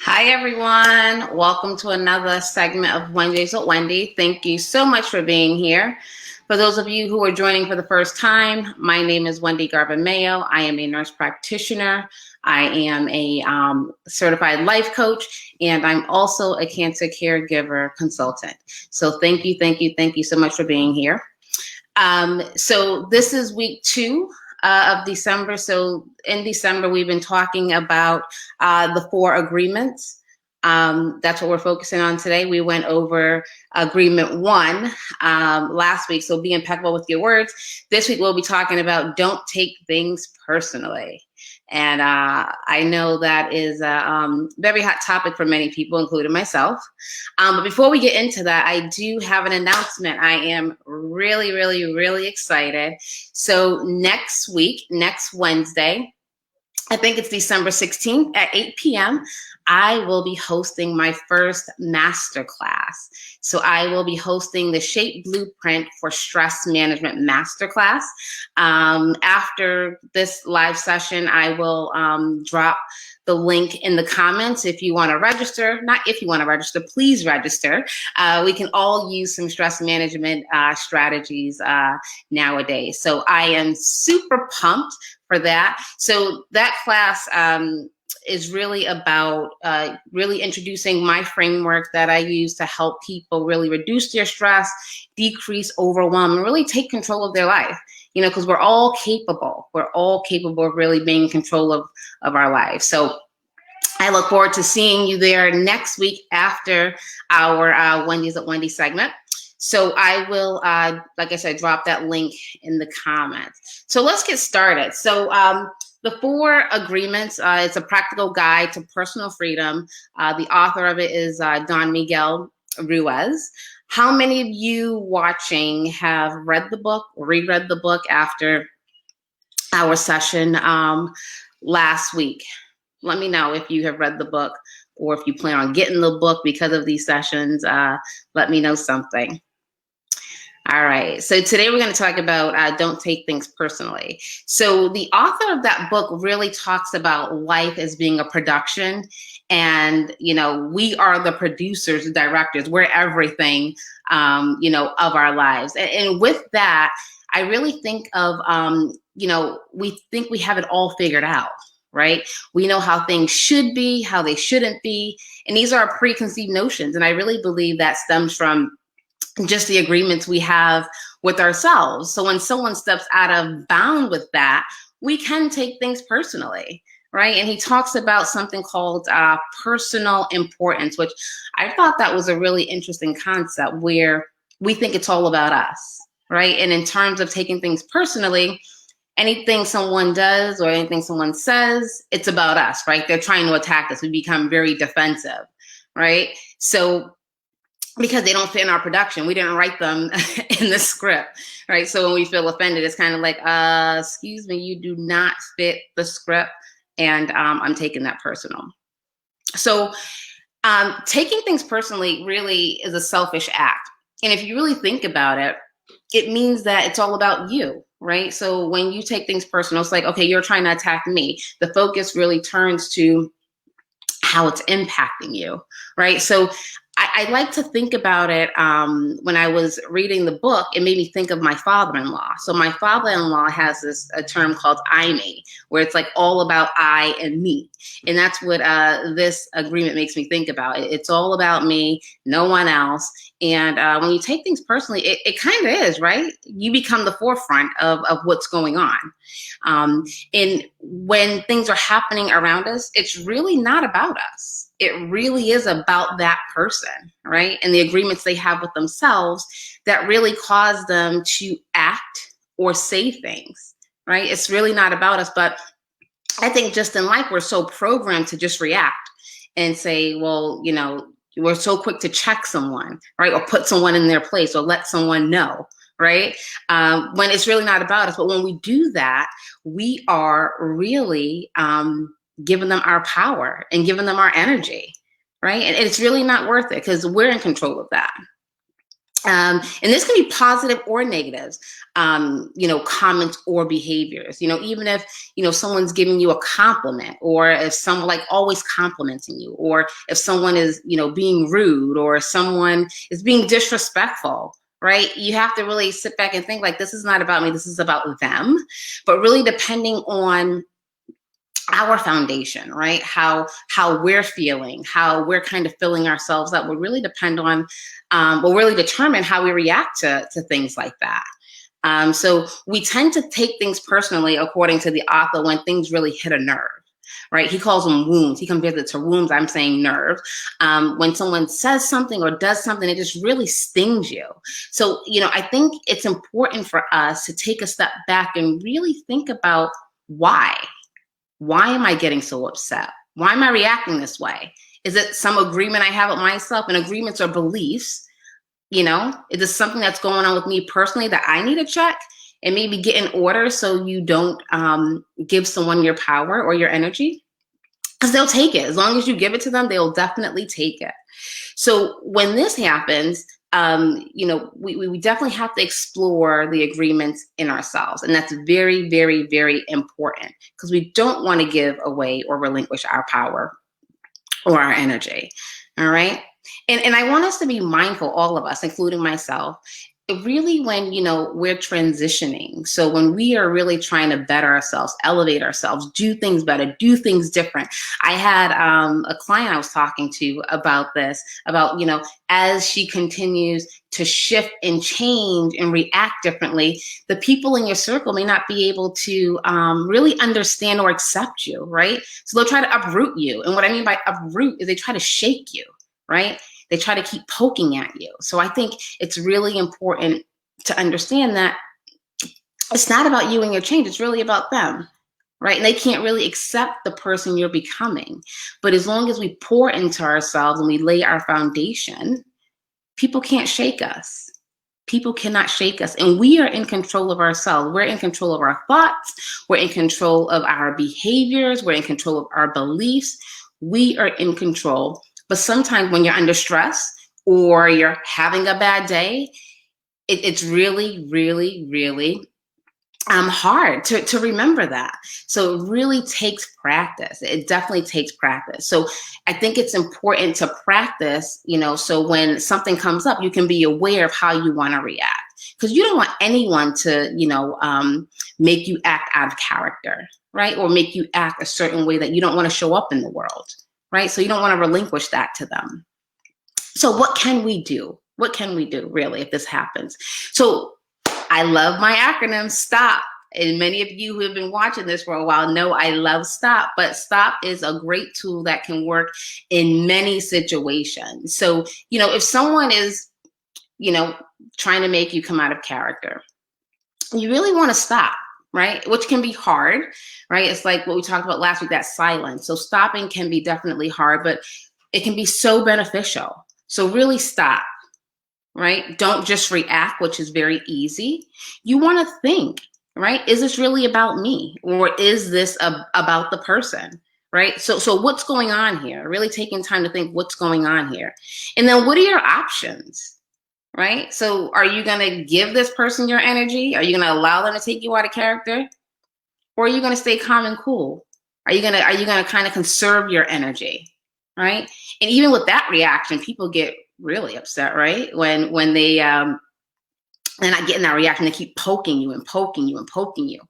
Hi, everyone. Welcome to another segment of Wednesdays with Wendy. Thank you so much for being here. For those of you who are joining for the first time, my name is Wendy Garvin-Mayo. I am a nurse practitioner. I am a certified life coach, and I'm also a cancer caregiver consultant. So thank you so much for being here. So this is week 2 of December. So in December, we've been talking about the 4 agreements. That's what we're focusing on today. We went over agreement 1 last week. So be impeccable with your words. This week, we'll be talking about don't take things personally. And I know that is a very hot topic for many people, including myself. But before we get into that, I do have an announcement. I am really excited. So next week, next Wednesday, I think it's December 16th at 8 p.m., I will be hosting my first masterclass. So I will be hosting the Shape Blueprint for Stress Management Masterclass. After this live session, I will drop the link in the comments if you want to register. Not if you want to register, please register. We can all use some stress management strategies nowadays. So I am super pumped for that. So that class is really about really introducing my framework that I use to help people really reduce their stress, decrease overwhelm, and really take control of their life. You know, because we're all capable. We're all capable of really being in control of our lives. So I look forward to seeing you there next week after our Wendy's at Wendy segment. So I will, like I said, drop that link in the comments. So let's get started. So the 4 agreements, it's a practical guide to personal freedom. The author of it is Don Miguel Ruiz. How many of you watching have read the book or reread the book after our session last week? Let me know if you have read the book or if you plan on getting the book because of these sessions. Let me know something. All right, so today we're going to talk about don't take things personally. So the author of that book really talks about life as being a production, and you know, we are the producers, the directors, we're everything, you know, of our lives. And with that, I really think of, you know, we think we have it all figured out, right? We know how things should be, how they shouldn't be, and these are our preconceived notions. And I really believe that stems from just the agreements we have with ourselves. So when someone steps out of bound with that, we can take things personally, right? And he talks about something called personal importance, which I thought that was a really interesting concept where we think it's all about us, right? And in terms of taking things personally, anything someone does or anything someone says, it's about us, right? They're trying to attack us. We become very defensive, right? So because they don't fit in our production. We didn't write them in the script, right? So when we feel offended, it's kind of like, excuse me, you do not fit the script, and I'm taking that personal. So taking things personally really is a selfish act. And if you really think about it, it means that it's all about you, right? So when you take things personal, it's like, okay, you're trying to attack me. The focus really turns to how it's impacting you, right? So I like to think about it when I was reading the book, it made me think of my father-in-law. So my father-in-law has a term called I me, where it's like all about I and me. And that's what this agreement makes me think about. It's all about me, no one else. And when you take things personally, it kind of is, right? You become the forefront of what's going on. And when things are happening around us, it's really not about us. It really is about that person, right? And the agreements they have with themselves that really cause them to act or say things, right? It's really not about us. But I think just in life, we're so programmed to just react and say, well, you know, we're so quick to check someone, right? Or put someone in their place or let someone know, right? When it's really not about us. But when we do that, we are really giving them our power and giving them our energy, right? And it's really not worth it because we're in control of that. And this can be positive or negatives, comments or behaviors. Even if, someone's giving you a compliment, or if someone like always complimenting you, or if someone is, being rude, or someone is being disrespectful, right? You have to really sit back and think like, this is not about me, this is about them. But really depending on our foundation, right? How we're feeling, how we're kind of filling ourselves up will really depend on, will really determine how we react to things like that. So we tend to take things personally, according to the author, when things really hit a nerve, right? He calls them wounds. He compares it to wounds. I'm saying nerve. When someone says something or does something, it just really stings you. So, I think it's important for us to take a step back and really think about why. Why am I getting so upset? Why am I reacting this way? Is it some agreement I have with myself? And agreements are beliefs. Is this something that's going on with me personally that I need to check and maybe get in order, so you don't give someone your power or your energy? Because they'll take it. As long as you give it to them, they'll definitely take it. So when this happens, we definitely have to explore the agreements in ourselves. And that's very, very, very important, because we don't want to give away or relinquish our power or our energy. All right. And I want us to be mindful, all of us, including myself, really when, we're transitioning. So when we are really trying to better ourselves, elevate ourselves, do things better, do things different. I had a client I was talking to about this, about, as she continues to shift and change and react differently, the people in your circle may not be able to really understand or accept you, right? So they'll try to uproot you. And what I mean by uproot is they try to shake you, right? They try to keep poking at you. So I think it's really important to understand that it's not about you and your change. It's really about them, right? And they can't really accept the person you're becoming. But as long as we pour into ourselves and we lay our foundation, people can't shake us. People cannot shake us. And we are in control of ourselves. We're in control of our thoughts. We're in control of our behaviors. We're in control of our beliefs. We are in control. But sometimes when you're under stress or you're having a bad day, it's really, really, really hard to remember that. So it really takes practice. It definitely takes practice. So I think it's important to practice, so when something comes up, you can be aware of how you want to react. Because you don't want anyone to, make you act out of character, right? Or make you act a certain way that you don't want to show up in the world. Right? So you don't want to relinquish that to them. So what can we do? What can we do really if this happens? So I love my acronym, STOP. And many of you who have been watching this for a while know I love STOP, but STOP is a great tool that can work in many situations. So, if someone is, trying to make you come out of character, you really want to stop. Right? Which can be hard, right? It's like what we talked about last week, that silence. So stopping can be definitely hard, but it can be so beneficial. So really stop, right? Don't just react, which is very easy. You want to think, right? Is this really about me? Or is this about the person, right? So what's going on here? Really taking time to think what's going on here. And then what are your options? Right? So are you going to give this person your energy? Are you going to allow them to take you out of character? Or are you going to stay calm and cool? Are you going to kind of conserve your energy? Right? And even with that reaction, people get really upset, right? When they they're not getting that reaction, they keep poking you and poking you and poking you.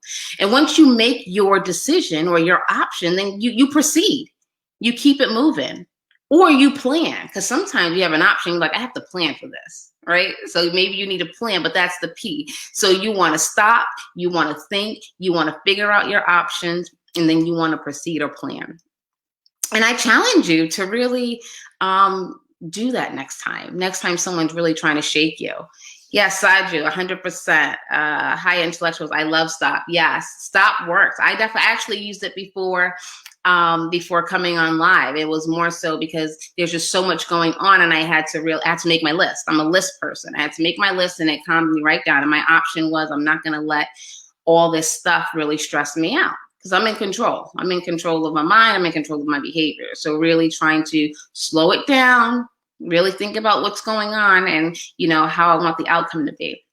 And once you make your decision or your option, then you proceed. You keep it moving. Or you plan, because sometimes you have an option, like I have to plan for this, right? So maybe you need a plan, but that's the P. So you want to stop, you want to think, you want to figure out your options, and then you want to proceed or plan. And I challenge you to really do that next time. Next time someone's really trying to shake you. Yes, Saju, 100%. High intellectuals, I love STOP. Yes, STOP works. I actually used it before coming on live. It was more so because there's just so much going on, and I had to make my list. I'm a list person. I had to make my list, and it calmed me right down. And my option was, I'm not going to let all this stuff really stress me out, because I'm in control. I'm in control of my mind. I'm in control of my behavior. So really trying to slow it down, Really think about what's going on and, how I want the outcome to be.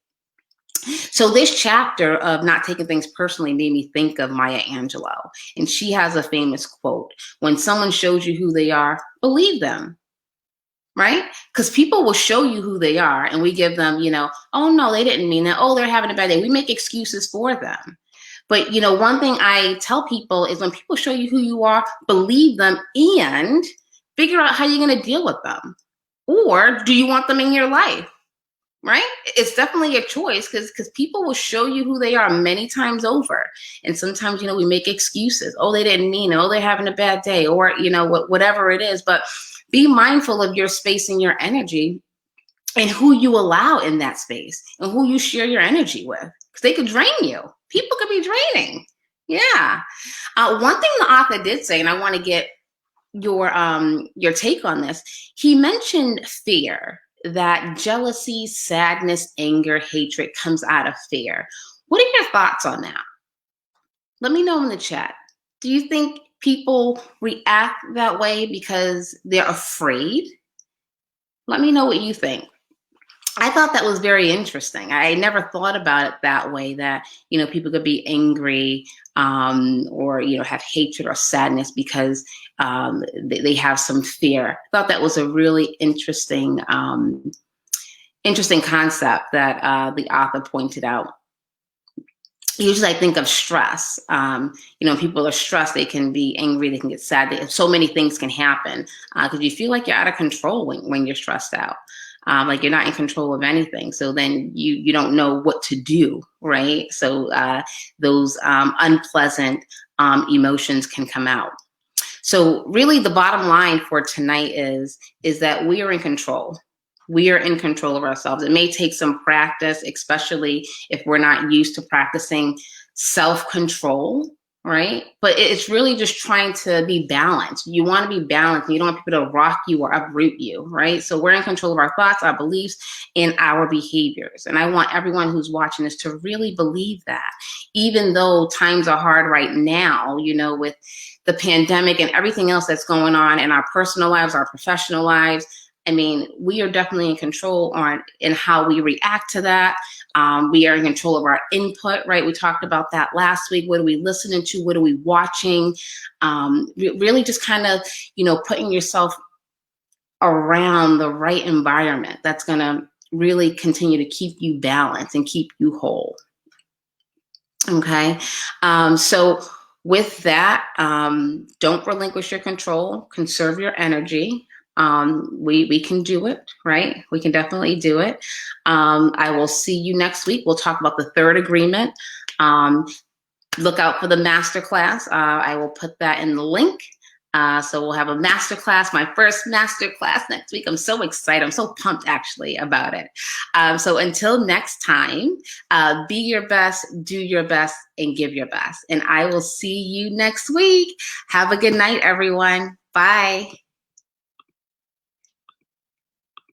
So this chapter of not taking things personally made me think of Maya Angelou. And she has a famous quote: when someone shows you who they are, believe them. Right? Because people will show you who they are, and we give them, oh no, they didn't mean that. Oh, they're having a bad day. We make excuses for them. But one thing I tell people is when people show you who you are, believe them and figure out how you're going to deal with them. Or do you want them in your life? Right? It's definitely a choice because people will show you who they are many times over. And sometimes, we make excuses. Oh, they didn't mean it. Oh, they're having a bad day, or, whatever it is. But be mindful of your space and your energy and who you allow in that space and who you share your energy with, because they could drain you. People could be draining. Yeah. One thing the author did say, and I want to get your take on this. He mentioned fear, that jealousy, sadness, anger, hatred comes out of fear. What are your thoughts on that? Let me know in the chat. Do you think people react that way because they're afraid? Let me know what you think. I thought that was very interesting. I never thought about it that way, that, people could be angry or, have hatred or sadness because they have some fear. I thought that was a really interesting concept that the author pointed out. Usually I think of stress. People are stressed, they can be angry, they can get sad. So many things can happen because you feel like you're out of control when you're stressed out. Like you're not in control of anything. So then you don't know what to do, right? So those unpleasant emotions can come out. So really the bottom line for tonight is that we are in control. We are in control of ourselves. It may take some practice, especially if we're not used to practicing self-control, right? But it's really just trying to be balanced. You want to be balanced. You don't want people to rock you or uproot you, right? So we're in control of our thoughts, our beliefs, and our behaviors. And I want everyone who's watching this to really believe that, even though times are hard right now, with the pandemic and everything else that's going on in our personal lives, our professional lives. I mean, we are definitely in control in how we react to that. We are in control of our input, right? We talked about that last week. What are we listening to? What are we watching? Really just kind of, putting yourself around the right environment that's going to really continue to keep you balanced and keep you whole. Okay. So with that, don't relinquish your control, conserve your energy. We can do it, right? We can definitely do it. I will see you next week. We'll talk about the third agreement. Look out for the masterclass. I will put that in the link. So we'll have a masterclass, my first masterclass next week. I'm so excited. I'm so pumped actually about it. So until next time, be your best, do your best, and give your best. And I will see you next week. Have a good night, everyone. Bye.